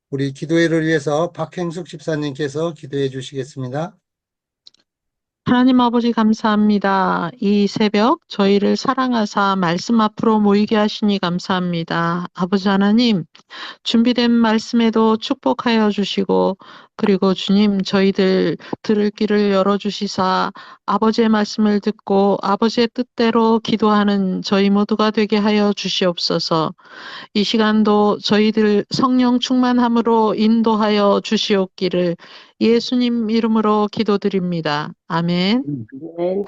우리 기도회를 위해서 박행숙 집사님께서 기도해 주시겠습니다. 하나님 아버지 감사합니다. 이 새벽 저희를 사랑하사 말씀 앞으로 모이게 하시니 감사합니다. 아버지 하나님, 준비된 말씀에도 축복하여 주시고, 그리고 주님, 저희들 들을 길을 열어주시사 아버지의 말씀을 듣고 아버지의 뜻대로 기도하는 저희 모두가 되게 하여 주시옵소서. 이 시간도 저희들 성령 충만함으로 인도하여 주시옵기를 예수님 이름으로 기도드립니다. 아멘. 네.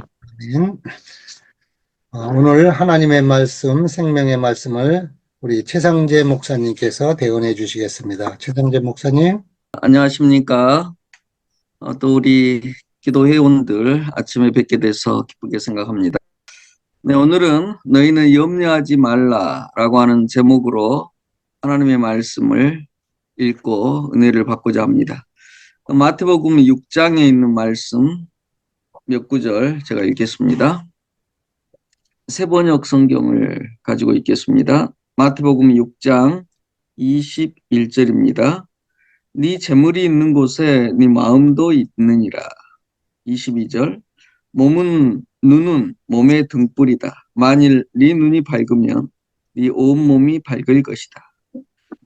아멘. 오늘 하나님의 말씀, 생명의 말씀을 우리 최상재 목사님께서 대언해 주시겠습니다. 최상재 목사님. 안녕하십니까. 또 우리 기도회원들 아침에 뵙게 돼서 기쁘게 생각합니다. 네, 오늘은 너희는 염려하지 말라라고 하는 제목으로 하나님의 말씀을 읽고 은혜를 받고자 합니다. 마태복음 6장에 있는 말씀 몇 구절 제가 읽겠습니다. 새번역 성경을 가지고 읽겠습니다. 마태복음 6장 21절입니다. 네 재물이 있는 곳에 네 마음도 있느니라. 22절 눈은 몸의 등불이다. 만일 네 눈이 밝으면 네 온몸이 밝을 것이다.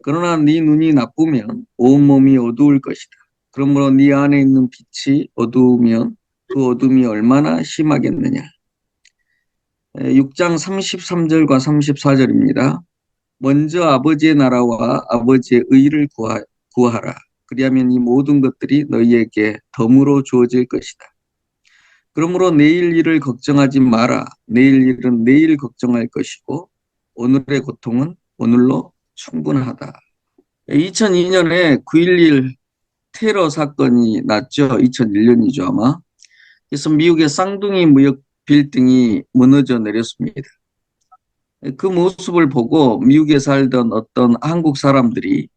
그러나 네 눈이 나쁘면 온몸이 어두울 것이다. 그러므로 네 안에 있는 빛이 어두우면 그 어둠이 얼마나 심하겠느냐. 6장 33절과 34절입니다. 먼저 아버지의 나라와 아버지의 의를 구하라. 그리하면 이 모든 것들이 너희에게 덤으로 주어질 것이다. 그러므로 내일 일을 걱정하지 마라. 내일 일은 내일 걱정할 것이고 오늘의 고통은 오늘로 충분하다. 2002년에 9.11 테러 사건이 났죠. 2001년이죠 아마. 그래서 미국의 쌍둥이 무역 빌딩이 무너져 내렸습니다. 그 모습을 보고 미국에 살던 어떤 한국 사람들이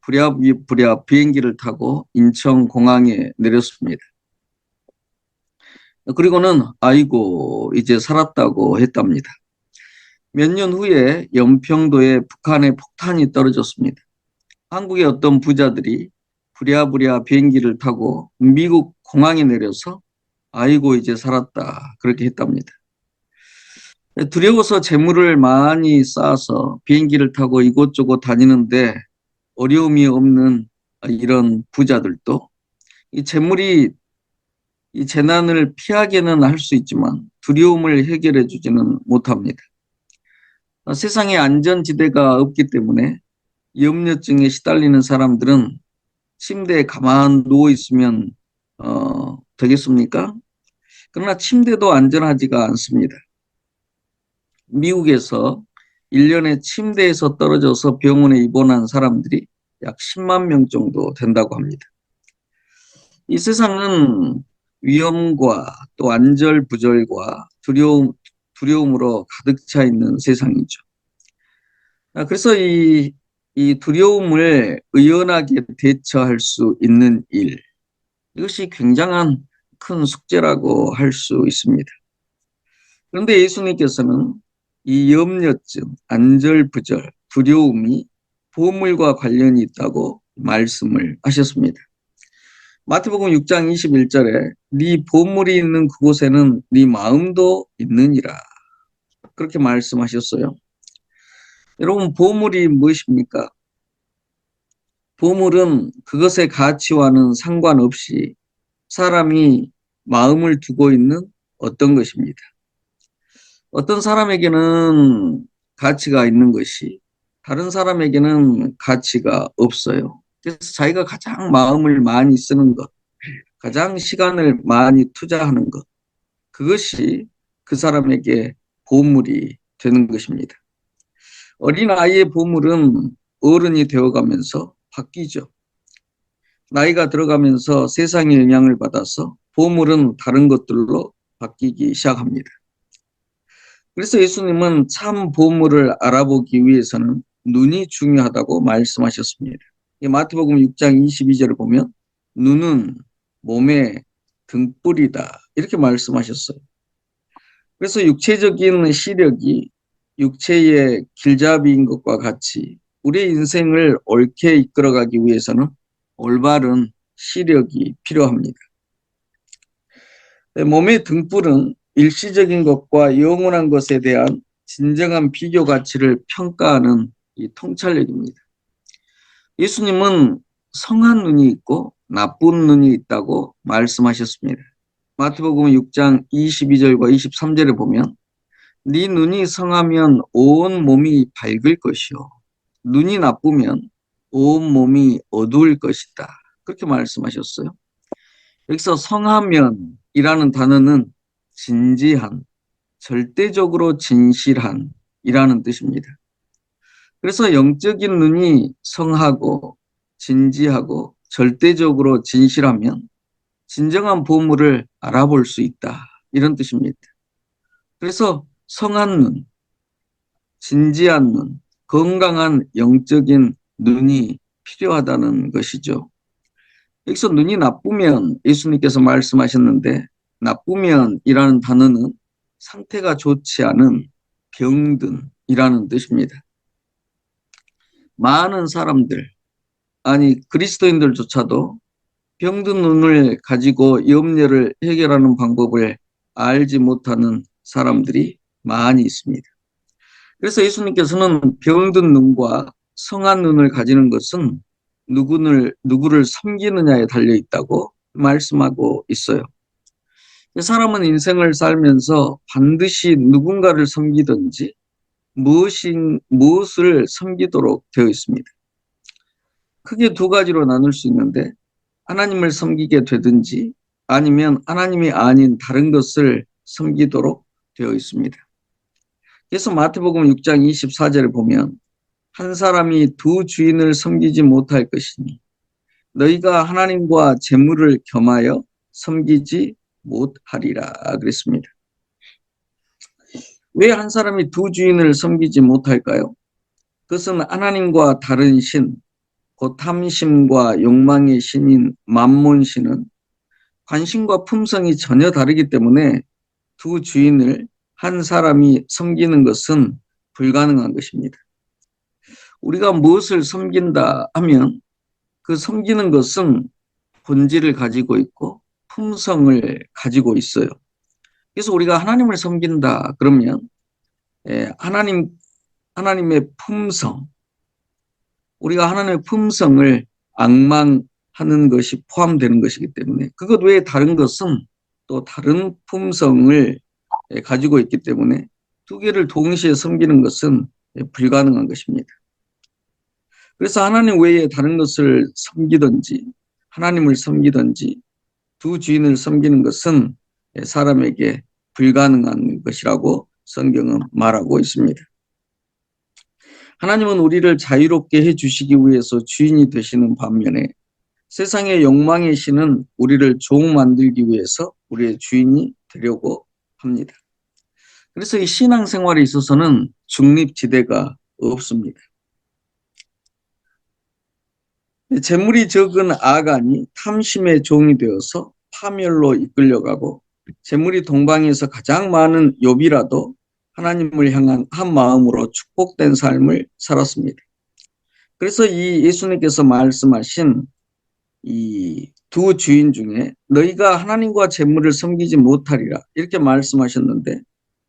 부랴부랴 비행기를 타고 인천공항에 내렸습니다. 그리고는 아이고 이제 살았다고 했답니다. 몇 년 후에 연평도에 북한의 폭탄이 떨어졌습니다. 한국의 어떤 부자들이 부랴부랴 비행기를 타고 미국 공항에 내려서 아이고 이제 살았다 그렇게 했답니다. 두려워서 재물을 많이 쌓아서 비행기를 타고 이곳저곳 다니는데 어려움이 없는 이런 부자들도 이 재물이 이 재난을 피하게는 할 수 있지만 두려움을 해결해 주지는 못합니다. 세상에 안전지대가 없기 때문에 염려증에 시달리는 사람들은 침대에 가만 누워 있으면 되겠습니까? 그러나 침대도 안전하지가 않습니다. 미국에서 1년에 침대에서 떨어져서 병원에 입원한 사람들이 약 10만 명 정도 된다고 합니다. 이 세상은 위험과 또 안절부절과 두려움으로 가득 차 있는 세상이죠. 그래서 이 두려움을 의연하게 대처할 수 있는 일, 이것이 굉장한 큰 숙제라고 할 수 있습니다. 그런데 예수님께서는 이 염려증, 안절부절, 두려움이 보물과 관련이 있다고 말씀을 하셨습니다. 마태복음 6장 21절에 네 보물이 있는 그곳에는 네 마음도 있느니라. 그렇게 말씀하셨어요. 여러분, 보물이 무엇입니까? 보물은 그것의 가치와는 상관없이 사람이 마음을 두고 있는 어떤 것입니다. 어떤 사람에게는 가치가 있는 것이 다른 사람에게는 가치가 없어요. 그래서 자기가 가장 마음을 많이 쓰는 것, 가장 시간을 많이 투자하는 것, 그것이 그 사람에게 보물이 되는 것입니다. 어린아이의 보물은 어른이 되어가면서 바뀌죠. 나이가 들어가면서 세상의 영향을 받아서 보물은 다른 것들로 바뀌기 시작합니다. 그래서 예수님은 참 보물을 알아보기 위해서는 눈이 중요하다고 말씀하셨습니다. 마태복음 6장 22절을 보면 눈은 몸의 등불이다 이렇게 말씀하셨어요. 그래서 육체적인 시력이 육체의 길잡이인 것과 같이 우리의 인생을 옳게 이끌어가기 위해서는 올바른 시력이 필요합니다. 몸의 등불은 일시적인 것과 영원한 것에 대한 진정한 비교 가치를 평가하는 이 통찰력입니다. 예수님은 선한 눈이 있고 나쁜 눈이 있다고 말씀하셨습니다. 마태복음 6장 22절과 23절에 보면 네 눈이 성하면 온 몸이 밝을 것이요 눈이 나쁘면 온 몸이 어두울 것이다. 그렇게 말씀하셨어요. 여기서 성하면이라는 단어는 진지한, 절대적으로 진실한 이라는 뜻입니다. 그래서 영적인 눈이 성하고 진지하고 절대적으로 진실하면 진정한 보물을 알아볼 수 있다. 이런 뜻입니다. 그래서 성한 눈, 진지한 눈, 건강한 영적인 눈이 필요하다는 것이죠. 여기서 눈이 나쁘면 예수님께서 말씀하셨는데 나쁘면이라는 단어는 상태가 좋지 않은 병든이라는 뜻입니다. 많은 사람들, 아니 그리스도인들조차도 병든 눈을 가지고 염려를 해결하는 방법을 알지 못하는 사람들이 많이 있습니다. 그래서 예수님께서는 병든 눈과 성한 눈을 가지는 것은 누구를 섬기느냐에 달려 있다고 말씀하고 있어요. 사람은 인생을 살면서 반드시 누군가를 섬기든지 무엇을 섬기도록 되어 있습니다. 크게 두 가지로 나눌 수 있는데 하나님을 섬기게 되든지 아니면 하나님이 아닌 다른 것을 섬기도록 되어 있습니다. 그래서 마태복음 6장 24절에 보면 한 사람이 두 주인을 섬기지 못할 것이니 너희가 하나님과 재물을 겸하여 섬기지 못하리라 그랬습니다. 왜 한 사람이 두 주인을 섬기지 못할까요? 그것은 하나님과 다른 신, 곧 탐심과 욕망의 신인 맘몬신은 관심과 품성이 전혀 다르기 때문에 두 주인을 한 사람이 섬기는 것은 불가능한 것입니다. 우리가 무엇을 섬긴다 하면 그 섬기는 것은 본질을 가지고 있고 품성을 가지고 있어요. 그래서 우리가 하나님을 섬긴다 그러면 하나님의 품성, 우리가 하나님의 품성을 앙망하는 것이 포함되는 것이기 때문에 그것 외에 다른 것은 또 다른 품성을 가지고 있기 때문에 두 개를 동시에 섬기는 것은 불가능한 것입니다. 그래서 하나님 외에 다른 것을 섬기든지 하나님을 섬기든지 두 주인을 섬기는 것은 사람에게 불가능한 것이라고 성경은 말하고 있습니다. 하나님은 우리를 자유롭게 해주시기 위해서 주인이 되시는 반면에 세상의 욕망의 신은 우리를 종 만들기 위해서 우리의 주인이 되려고 합니다. 그래서 이 신앙생활에 있어서는 중립지대가 없습니다. 재물이 적은 아간이 탐심의 종이 되어서 파멸로 이끌려가고 재물이 동방에서 가장 많은 욥이라도 하나님을 향한 한 마음으로 축복된 삶을 살았습니다. 그래서 이 예수님께서 말씀하신 이 두 주인 중에 너희가 하나님과 재물을 섬기지 못하리라 이렇게 말씀하셨는데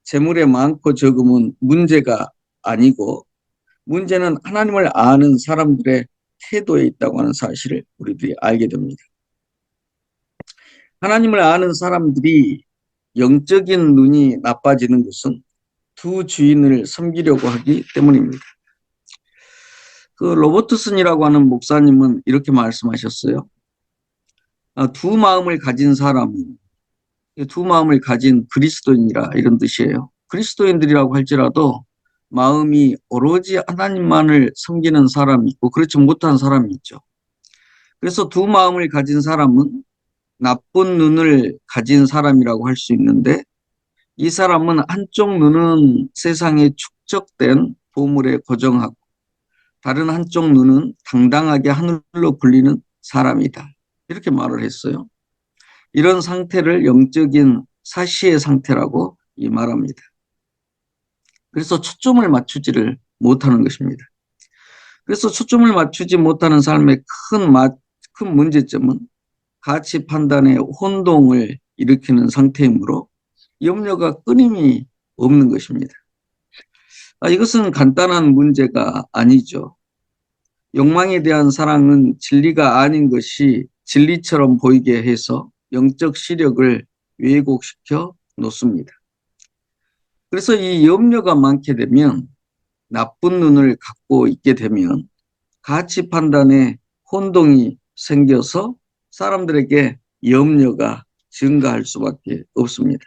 재물의 많고 적음은 문제가 아니고 문제는 하나님을 아는 사람들의 태도에 있다고 하는 사실을 우리들이 알게 됩니다. 하나님을 아는 사람들이 영적인 눈이 나빠지는 것은 두 주인을 섬기려고 하기 때문입니다. 그 로버트슨이라고 하는 목사님은 이렇게 말씀하셨어요. 두 마음을 가진 사람은 두 마음을 가진 그리스도인이라 이런 뜻이에요. 그리스도인들이라고 할지라도 마음이 오로지 하나님만을 섬기는 사람이 있고 그렇지 못한 사람이 있죠. 그래서 두 마음을 가진 사람은 나쁜 눈을 가진 사람이라고 할 수 있는데 이 사람은 한쪽 눈은 세상에 축적된 보물에 고정하고 다른 한쪽 눈은 당당하게 하늘로 불리는 사람이다. 이렇게 말을 했어요. 이런 상태를 영적인 사시의 상태라고 말합니다. 그래서 초점을 맞추지를 못하는 것입니다. 그래서 초점을 맞추지 못하는 삶의 큰 문제점은 가치 판단의 혼동을 일으키는 상태이므로 염려가 끊임이 없는 것입니다. 이것은 간단한 문제가 아니죠. 욕망에 대한 사랑은 진리가 아닌 것이 진리처럼 보이게 해서 영적 시력을 왜곡시켜 놓습니다. 그래서 이 염려가 많게 되면, 나쁜 눈을 갖고 있게 되면 가치 판단에 혼동이 생겨서 사람들에게 염려가 증가할 수밖에 없습니다.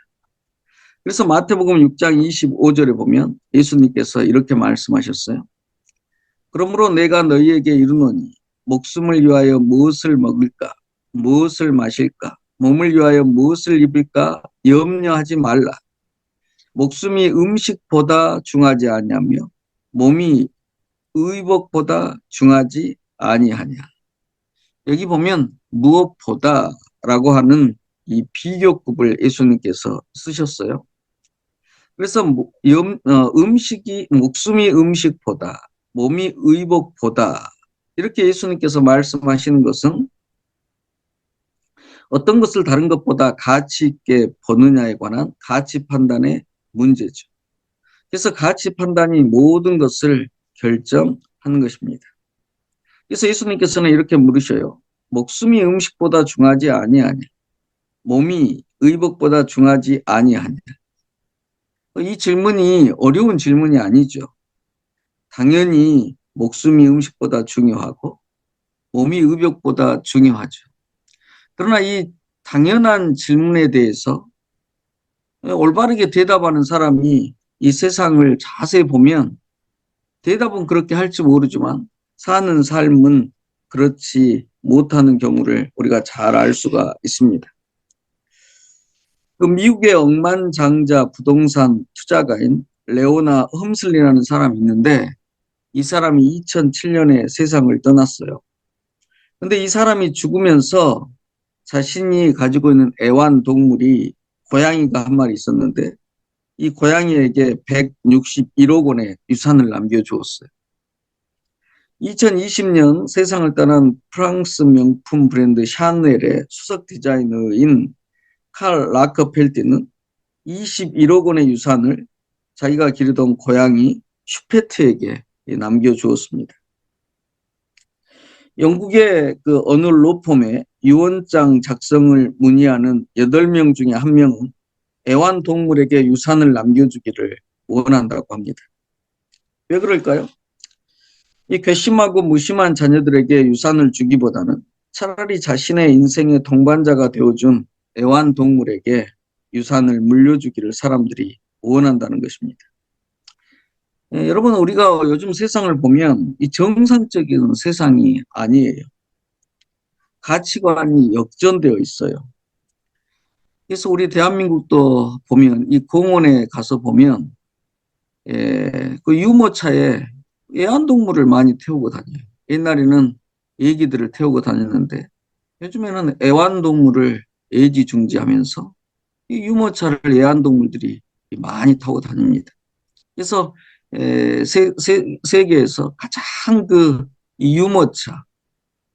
그래서 마태복음 6장 25절에 보면 예수님께서 이렇게 말씀하셨어요. 그러므로 내가 너희에게 이르노니 목숨을 위하여 무엇을 먹을까, 무엇을 마실까, 몸을 위하여 무엇을 입을까 염려하지 말라. 목숨이 음식보다 중하지 아니하며 몸이 의복보다 중하지 아니하냐. 여기 보면 무엇보다라고 하는 이 비교급을 예수님께서 쓰셨어요. 그래서 목숨이 음식보다, 몸이 의복보다 이렇게 예수님께서 말씀하시는 것은 어떤 것을 다른 것보다 가치 있게 보느냐에 관한 가치 판단의 문제죠. 그래서 가치 판단이 모든 것을 결정하는 것입니다. 그래서 예수님께서는 이렇게 물으셔요. 목숨이 음식보다 중하지 아니하냐? 몸이 의복보다 중하지 아니하냐? 이 질문이 어려운 질문이 아니죠. 당연히 목숨이 음식보다 중요하고 몸이 의복보다 중요하죠. 그러나 이 당연한 질문에 대해서 올바르게 대답하는 사람이 이 세상을 자세히 보면 대답은 그렇게 할지 모르지만 사는 삶은 그렇지 못하는 경우를 우리가 잘 알 수가 있습니다. 그 미국의 억만장자 부동산 투자가인 레오나 험슬리라는 사람이 있는데 이 사람이 2007년에 세상을 떠났어요. 근데 이 사람이 죽으면서 자신이 가지고 있는 애완동물이 고양이가 한 마리 있었는데 이 고양이에게 161억 원의 유산을 남겨주었어요. 2020년 세상을 떠난 프랑스 명품 브랜드 샤넬의 수석 디자이너인 칼 라커펠티는 21억 원의 유산을 자기가 기르던 고양이 슈페트에게 남겨주었습니다. 영국의 그 어느 로펌의 유언장 작성을 문의하는 8명 중에 1명은 애완동물에게 유산을 남겨주기를 원한다고 합니다. 왜 그럴까요? 이 괘씸하고 무심한 자녀들에게 유산을 주기보다는 차라리 자신의 인생의 동반자가 되어준 애완동물에게 유산을 물려주기를 사람들이 원한다는 것입니다. 여러분, 우리가 요즘 세상을 보면 이 정상적인 세상이 아니에요. 가치관이 역전되어 있어요. 그래서 우리 대한민국도 보면 이 공원에 가서 보면 그 유모차에 애완동물을 많이 태우고 다녀요. 옛날에는 애기들을 태우고 다녔는데 요즘에는 애완동물을 애지중지하면서 이 유모차를 애완동물들이 많이 타고 다닙니다. 그래서 세계에서 가장 이 유모차,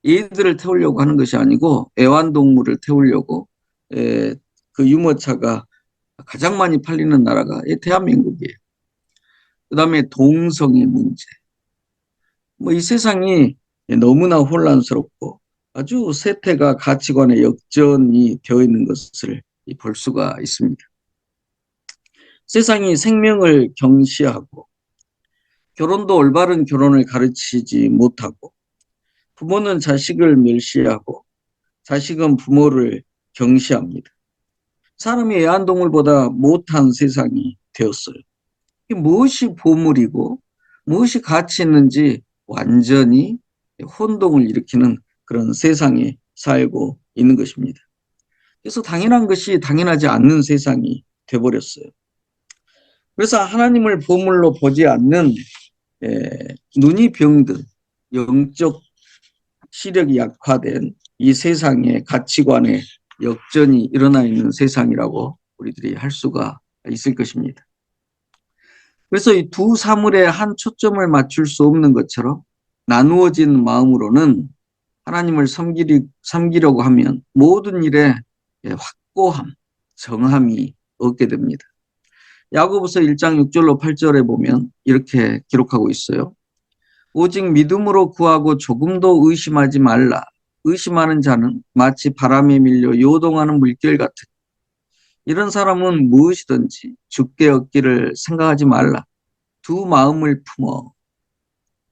얘들을 태우려고 하는 것이 아니고 애완동물을 태우려고 그 유모차가 가장 많이 팔리는 나라가 대한민국이에요. 그 다음에 동성애 문제. 이 세상이 너무나 혼란스럽고 아주 세태가 가치관의 역전이 되어 있는 것을 볼 수가 있습니다. 세상이 생명을 경시하고 결혼도 올바른 결혼을 가르치지 못하고 부모는 자식을 멸시하고 자식은 부모를 경시합니다. 사람이 애완동물보다 못한 세상이 되었어요. 무엇이 보물이고 무엇이 가치 있는지 완전히 혼동을 일으키는 그런 세상에 살고 있는 것입니다. 그래서 당연한 것이 당연하지 않는 세상이 되어버렸어요. 그래서 하나님을 보물로 보지 않는 눈이 병든 영적 시력이 약화된 이 세상의 가치관의 역전이 일어나 있는 세상이라고 우리들이 할 수가 있을 것입니다. 그래서 이 두 사물에 한 초점을 맞출 수 없는 것처럼 나누어진 마음으로는 하나님을 섬기려고 하면 모든 일에 확고함, 정함이 없게 됩니다. 야고보서 1장 6절로 8절에 보면 이렇게 기록하고 있어요. 오직 믿음으로 구하고 조금도 의심하지 말라. 의심하는 자는 마치 바람에 밀려 요동하는 물결 같으니 이런 사람은 무엇이든지 주께 얻기를 생각하지 말라. 두 마음을 품어.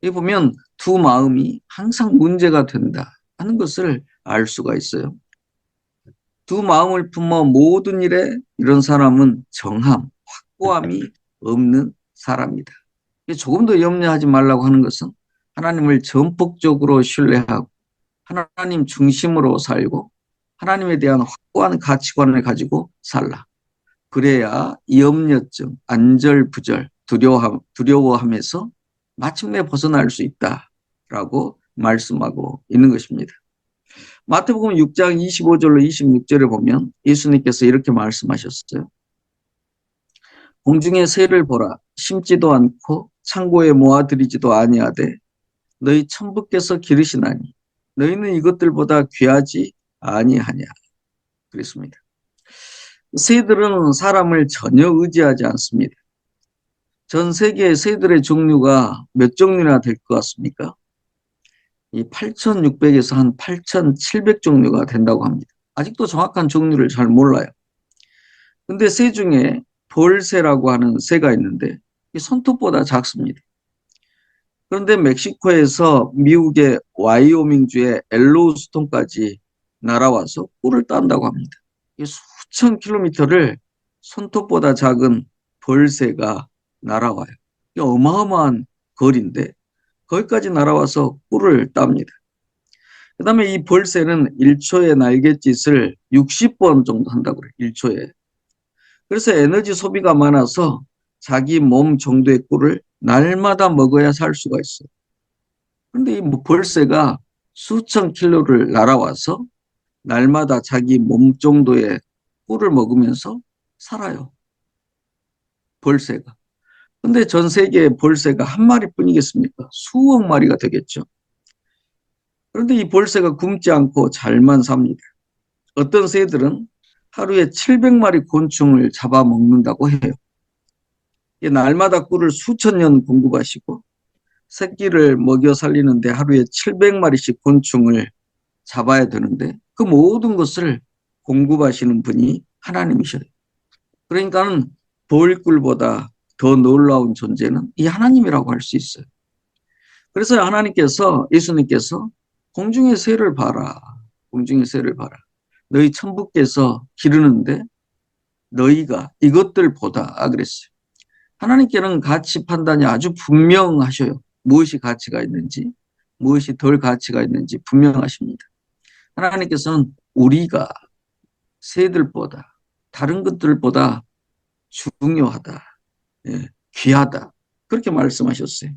이 보면 두 마음이 항상 문제가 된다 하는 것을 알 수가 있어요. 두 마음을 품어 모든 일에 이런 사람은 정함, 확고함이 없는 사람이다. 조금도 염려하지 말라고 하는 것은 하나님을 전폭적으로 신뢰하고 하나님 중심으로 살고 하나님에 대한 확고한 가치관을 가지고 살라. 그래야 염려증, 안절부절, 두려워함에서 마침내 벗어날 수 있다라고 말씀하고 있는 것입니다. 마태복음 6장 25절로 26절에 보면 예수님께서 이렇게 말씀하셨어요. 공중의 새를 보라. 심지도 않고 창고에 모아들이지도 아니하되 너희 천부께서 기르시나니 너희는 이것들보다 귀하지 아니하냐. 그랬습니다. 새들은 사람을 전혀 의지하지 않습니다. 전 세계의 새들의 종류가 몇 종류나 될 것 같습니까? 이 8,600에서 한 8,700 종류가 된다고 합니다. 아직도 정확한 종류를 잘 몰라요. 근데 새 중에 벌새라고 하는 새가 있는데 손톱보다 작습니다. 그런데 멕시코에서 미국의 와이오밍주의 엘로우스톤까지 날아와서 꿀을 딴다고 합니다. 수천 킬로미터를 손톱보다 작은 벌새가 날아와요. 어마어마한 거리인데 거기까지 날아와서 꿀을 땁니다. 그 다음에 이 벌새는 1초에 날갯짓을 60번 정도 한다고 그래요. 1초에. 그래서 에너지 소비가 많아서 자기 몸 정도의 꿀을 날마다 먹어야 살 수가 있어요. 그런데 이 벌새가 수천 킬로를 날아와서 날마다 자기 몸 정도의 꿀을 먹으면서 살아요. 벌새가. 근데 전 세계에 벌새가 한 마리뿐이겠습니까? 수억 마리가 되겠죠. 그런데 이 벌새가 굶지 않고 잘만 삽니다. 어떤 새들은 하루에 700마리 곤충을 잡아먹는다고 해요. 날마다 꿀을 수천 년 공급하시고 새끼를 먹여 살리는데 하루에 700마리씩 곤충을 잡아야 되는데 그 모든 것을 공급하시는 분이 하나님이셔요. 그러니까는 벌꿀보다 더 놀라운 존재는 이 하나님이라고 할 수 있어요. 그래서 하나님께서, 예수님께서 공중의 새를 봐라. 공중의 새를 봐라. 너희 천부께서 기르는데 너희가 이것들보다 그랬어요. 하나님께는 가치 판단이 아주 분명하셔요. 무엇이 가치가 있는지, 무엇이 덜 가치가 있는지 분명하십니다. 하나님께서는 우리가 새들보다, 다른 것들보다 중요하다, 귀하다, 그렇게 말씀하셨어요.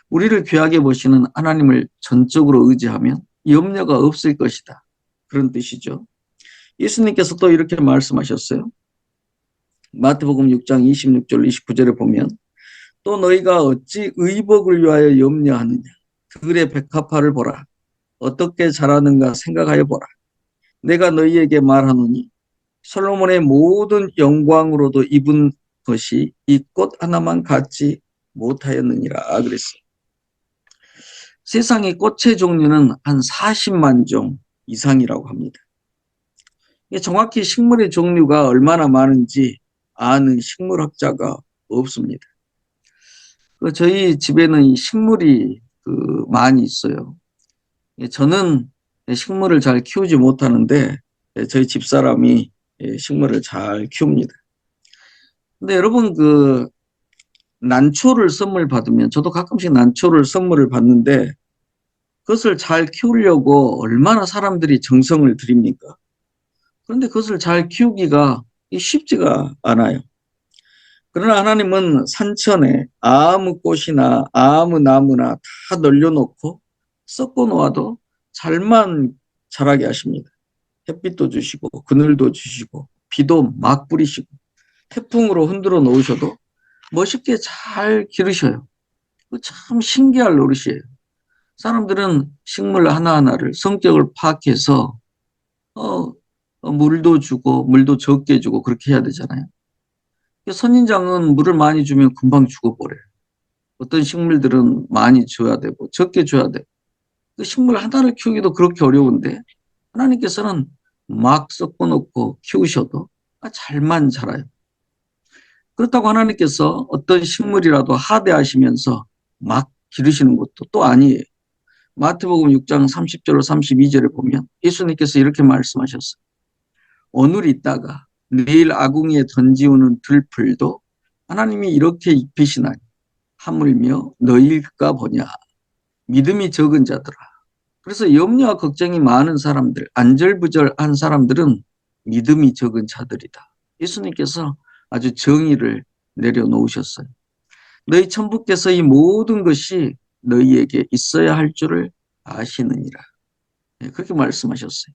우리를 귀하게 보시는 하나님을 전적으로 의지하면 염려가 없을 것이다. 그런 뜻이죠. 예수님께서 또 이렇게 말씀하셨어요. 마태복음 6장 26절 29절에 보면 또 너희가 어찌 의복을 위하여 염려하느냐. 들의 백합화를 보라. 어떻게 자라는가 생각하여 보라. 내가 너희에게 말하노니 솔로몬의 모든 영광으로도 입은 것이 이 꽃 하나만 갖지 못하였느니라 그랬어요. 세상의 꽃의 종류는 한 40만 종 이상이라고 합니다. 정확히 식물의 종류가 얼마나 많은지 아는 식물학자가 없습니다. 저희 집에는 식물이 많이 있어요. 저는 식물을 잘 키우지 못하는데 저희 집사람이 식물을 잘 키웁니다. 근데 여러분 난초를 선물 받으면 저도 가끔씩 난초를 선물을 받는데 그것을 잘 키우려고 얼마나 사람들이 정성을 들입니까? 그런데 그것을 잘 키우기가 쉽지가 않아요. 그러나 하나님은 산천에 아무 꽃이나 아무 나무나 다 널려놓고 섞어 놓아도 잘만 자라게 하십니다. 햇빛도 주시고 그늘도 주시고 비도 막 뿌리시고 태풍으로 흔들어 놓으셔도 멋있게 잘 기르셔요. 참 신기할 노릇이에요. 사람들은 식물 하나하나를 성격을 파악해서 물도 주고 물도 적게 주고 그렇게 해야 되잖아요. 선인장은 물을 많이 주면 금방 죽어버려요. 어떤 식물들은 많이 줘야 되고 적게 줘야 돼. 그 식물 하나를 키우기도 그렇게 어려운데 하나님께서는 막 섞어놓고 키우셔도 잘만 자라요. 그렇다고 하나님께서 어떤 식물이라도 하대하시면서 막 기르시는 것도 또 아니에요. 마태복음 6장 30절로 32절에 보면 예수님께서 이렇게 말씀하셨어요. 오늘 있다가 내일 아궁이에 던지우는 들풀도 하나님이 이렇게 입히시나니 하물며 너희일까 보냐. 믿음이 적은 자들아. 그래서 염려와 걱정이 많은 사람들, 안절부절한 사람들은 믿음이 적은 자들이다. 예수님께서 아주 정의를 내려놓으셨어요. 너희 천부께서 이 모든 것이 너희에게 있어야 할 줄을 아시느니라. 그렇게 말씀하셨어요.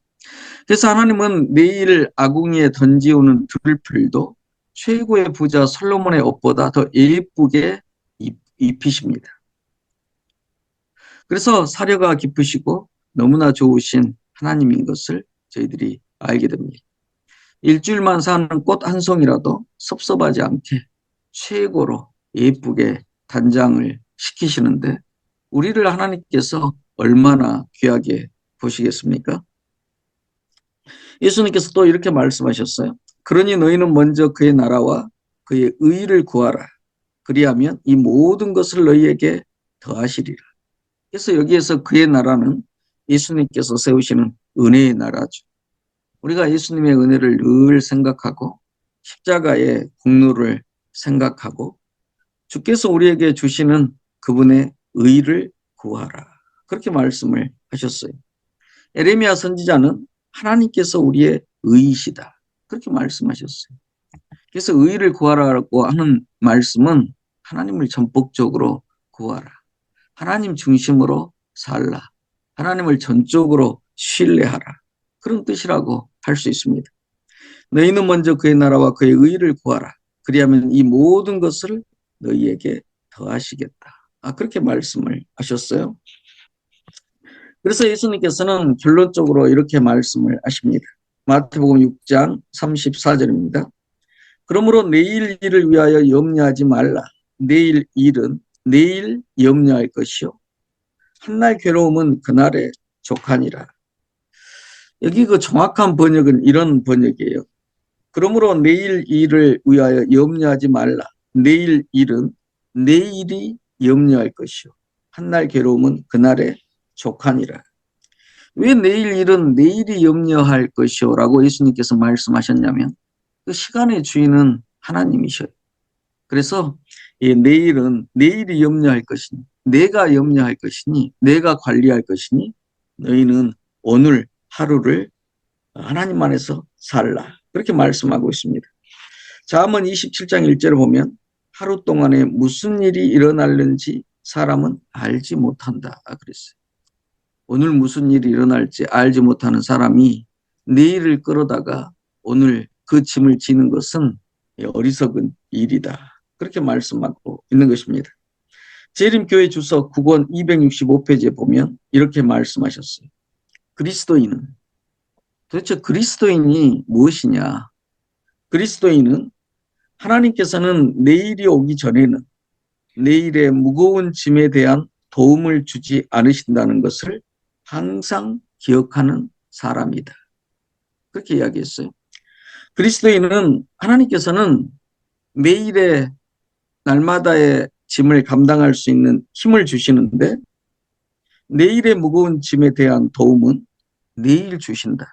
그래서 하나님은 내일 아궁이에 던지우는 들풀도 최고의 부자 솔로몬의 옷보다 더 예쁘게 입히십니다. 그래서 사려가 깊으시고 너무나 좋으신 하나님인 것을 저희들이 알게 됩니다. 일주일만 사는 꽃 한 송이라도 섭섭하지 않게 최고로 예쁘게 단장을 시키시는데 우리를 하나님께서 얼마나 귀하게 보시겠습니까? 예수님께서 또 이렇게 말씀하셨어요. 그러니 너희는 먼저 그의 나라와 그의 의를 구하라. 그리하면 이 모든 것을 너희에게 더하시리라. 그래서 여기에서 그의 나라는 예수님께서 세우시는 은혜의 나라죠. 우리가 예수님의 은혜를 늘 생각하고 십자가의 공로를 생각하고 주께서 우리에게 주시는 그분의 의를 구하라. 그렇게 말씀을 하셨어요. 에레미야 선지자는 하나님께서 우리의 의이시다. 그렇게 말씀하셨어요. 그래서 의를 구하라고 하는 말씀은 하나님을 전폭적으로 구하라. 하나님 중심으로 살라. 하나님을 전적으로 신뢰하라. 그런 뜻이라고 할 수 있습니다. 너희는 먼저 그의 나라와 그의 의를 구하라. 그리하면 이 모든 것을 너희에게 더하시겠다. 그렇게 말씀을 하셨어요. 그래서 예수님께서는 결론적으로 이렇게 말씀을 하십니다. 마태복음 6장 34절입니다. 그러므로 내일 일을 위하여 염려하지 말라. 내일 일은 내일 염려할 것이요. 한날 괴로움은 그날의 족하니라. 여기 그 정확한 번역은 이런 번역이에요. 그러므로 내일 일을 위하여 염려하지 말라. 내일 일은 내일이 염려할 것이요. 한날 괴로움은 그날의 족하니라. 왜 내일 일은 내일이 염려할 것이요? 라고 예수님께서 말씀하셨냐면 그 시간의 주인은 하나님이셔요. 그래서 내일은 내일이 염려할 것이니 내가 염려할 것이니 내가 관리할 것이니 너희는 오늘 하루를 하나님 안에서 살라. 그렇게 말씀하고 있습니다. 잠언 27장 1절을 보면 하루 동안에 무슨 일이 일어날는지 사람은 알지 못한다. 그랬어요. 오늘 무슨 일이 일어날지 알지 못하는 사람이 내일을 끌어다가 오늘 그 짐을 지는 것은 어리석은 일이다. 그렇게 말씀하고 있는 것입니다. 재림교회 주서 9권 265페이지에 보면 이렇게 말씀하셨어요. 그리스도인은 도대체 그리스도인이 무엇이냐? 그리스도인은 하나님께서는 내일이 오기 전에는 내일의 무거운 짐에 대한 도움을 주지 않으신다는 것을 항상 기억하는 사람이다. 그렇게 이야기했어요. 그리스도인은 하나님께서는 매일의 날마다의 짐을 감당할 수 있는 힘을 주시는데 내일의 무거운 짐에 대한 도움은 내일 주신다.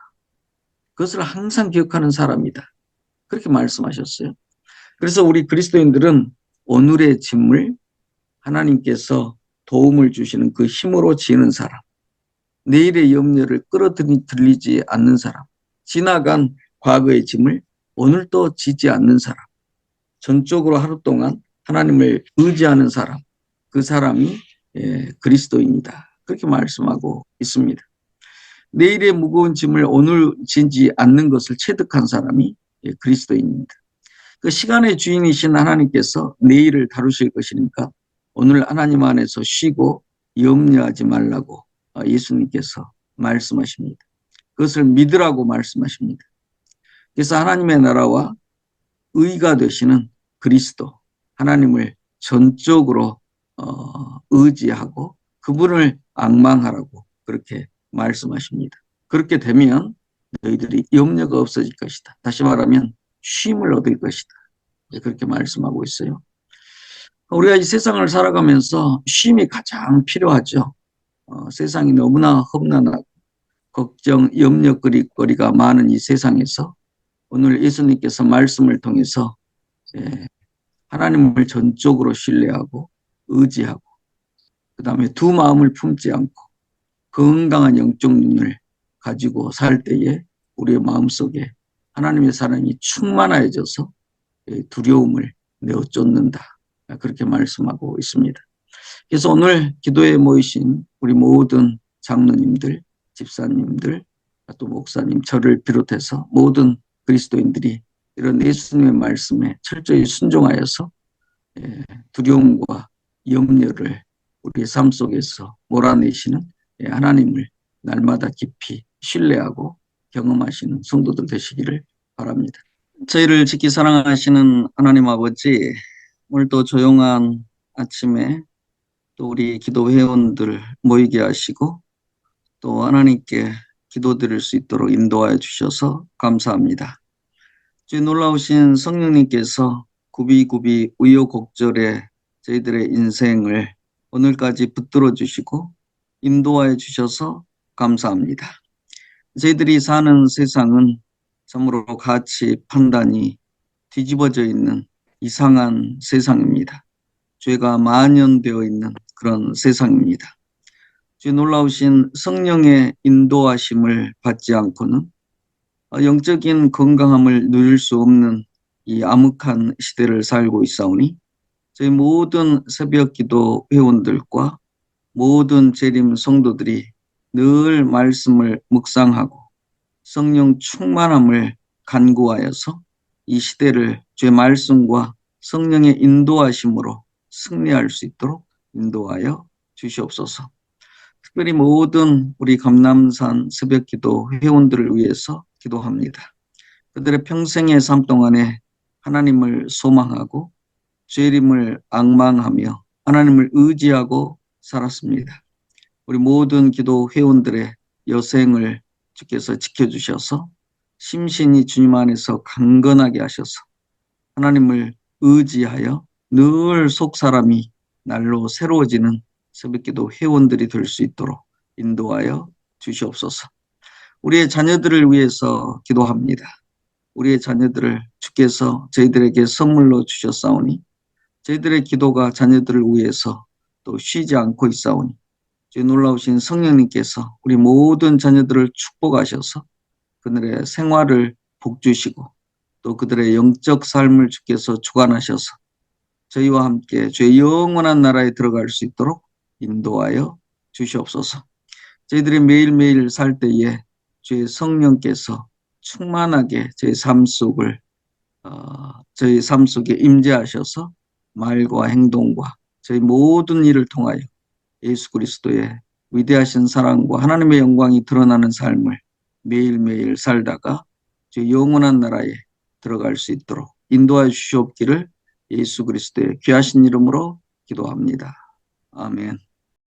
그것을 항상 기억하는 사람이다. 그렇게 말씀하셨어요. 그래서 우리 그리스도인들은 오늘의 짐을 하나님께서 도움을 주시는 그 힘으로 지는 사람, 내일의 염려를 끌어들이지 않는 사람, 지나간 과거의 짐을 오늘 또 지지 않는 사람, 전적으로 하루 동안 하나님을 의지하는 사람, 그 사람이 그리스도인이다. 그렇게 말씀하고 있습니다. 내일의 무거운 짐을 오늘 지지 않는 것을 체득한 사람이 그리스도인입니다. 그 시간의 주인이신 하나님께서 내일을 다루실 것이니까 오늘 하나님 안에서 쉬고 염려하지 말라고 예수님께서 말씀하십니다. 그것을 믿으라고 말씀하십니다. 그래서 하나님의 나라와 의가 되시는 그리스도, 하나님을 전적으로 의지하고 그분을 앙망하라고 그렇게 말씀하십니다. 그렇게 되면 너희들이 염려가 없어질 것이다. 다시 말하면 쉼을 얻을 것이다. 그렇게 말씀하고 있어요. 우리가 이 세상을 살아가면서 쉼이 가장 필요하죠. 세상이 너무나 험난하고 걱정, 염려거리가 많은 이 세상에서 오늘 예수님께서 말씀을 통해서 하나님을 전적으로 신뢰하고 의지하고 그 다음에 두 마음을 품지 않고 건강한 영적 눈을 가지고 살 때에 우리의 마음속에 하나님의 사랑이 충만해져서 두려움을 내어 쫓는다. 그렇게 말씀하고 있습니다. 그래서 오늘 기도에 모이신 우리 모든 장로님들, 집사님들, 또 목사님, 저를 비롯해서 모든 그리스도인들이 이런 예수님의 말씀에 철저히 순종하여서 두려움과 염려를 우리의 삶 속에서 몰아내시는 하나님을 날마다 깊이 신뢰하고 경험하시는 성도들 되시기를 바랍니다. 저희를 지키 사랑하시는 하나님 아버지, 오늘도 조용한 아침에 또 우리 기도 회원들 모이게 하시고 또 하나님께 기도드릴 수 있도록 인도하여 주셔서 감사합니다. 주의 놀라우신 성령님께서 굽이굽이 우여곡절에 저희들의 인생을 오늘까지 붙들어 주시고 인도하여 주셔서 감사합니다. 저희들이 사는 세상은 참으로 가치 판단이 뒤집어져 있는 이상한 세상입니다. 죄가 만연되어 있는 그런 세상입니다. 주의 놀라우신 성령의 인도하심을 받지 않고는 영적인 건강함을 누릴 수 없는 이 암흑한 시대를 살고 있사오니 저희 모든 새벽기도 회원들과 모든 재림 성도들이 늘 말씀을 묵상하고 성령 충만함을 간구하여서 이 시대를 주의 말씀과 성령의 인도하심으로 승리할 수 있도록 인도하여 주시옵소서. 특별히 모든 우리 감람산 새벽기도 회원들을 위해서 기도합니다. 그들의 평생의 삶 동안에 하나님을 소망하고 주님을 앙망하며 하나님을 의지하고 살았습니다. 우리 모든 기도 회원들의 여생을 주께서 지켜주셔서 심신이 주님 안에서 강건하게 하셔서 하나님을 의지하여 늘 속사람이 날로 새로워지는 새벽기도 회원들이 될 수 있도록 인도하여 주시옵소서. 우리의 자녀들을 위해서 기도합니다. 우리의 자녀들을 주께서 저희들에게 선물로 주셨사오니 저희들의 기도가 자녀들을 위해서 또 쉬지 않고 있사오니 주의 놀라우신 성령님께서 우리 모든 자녀들을 축복하셔서 그들의 생활을 복주시고 또 그들의 영적 삶을 주께서 주관하셔서 저희와 함께 주의 영원한 나라에 들어갈 수 있도록 인도하여 주시옵소서. 저희들이 매일매일 살 때에 주의 성령께서 충만하게 저희 삶 속에 임재하셔서 말과 행동과 저희 모든 일을 통하여 예수 그리스도의 위대하신 사랑과 하나님의 영광이 드러나는 삶을 매일매일 살다가 주의 영원한 나라에 들어갈 수 있도록 인도하여 주시옵기를 예수 그리스도의 귀하신 이름으로 기도합니다. 아멘.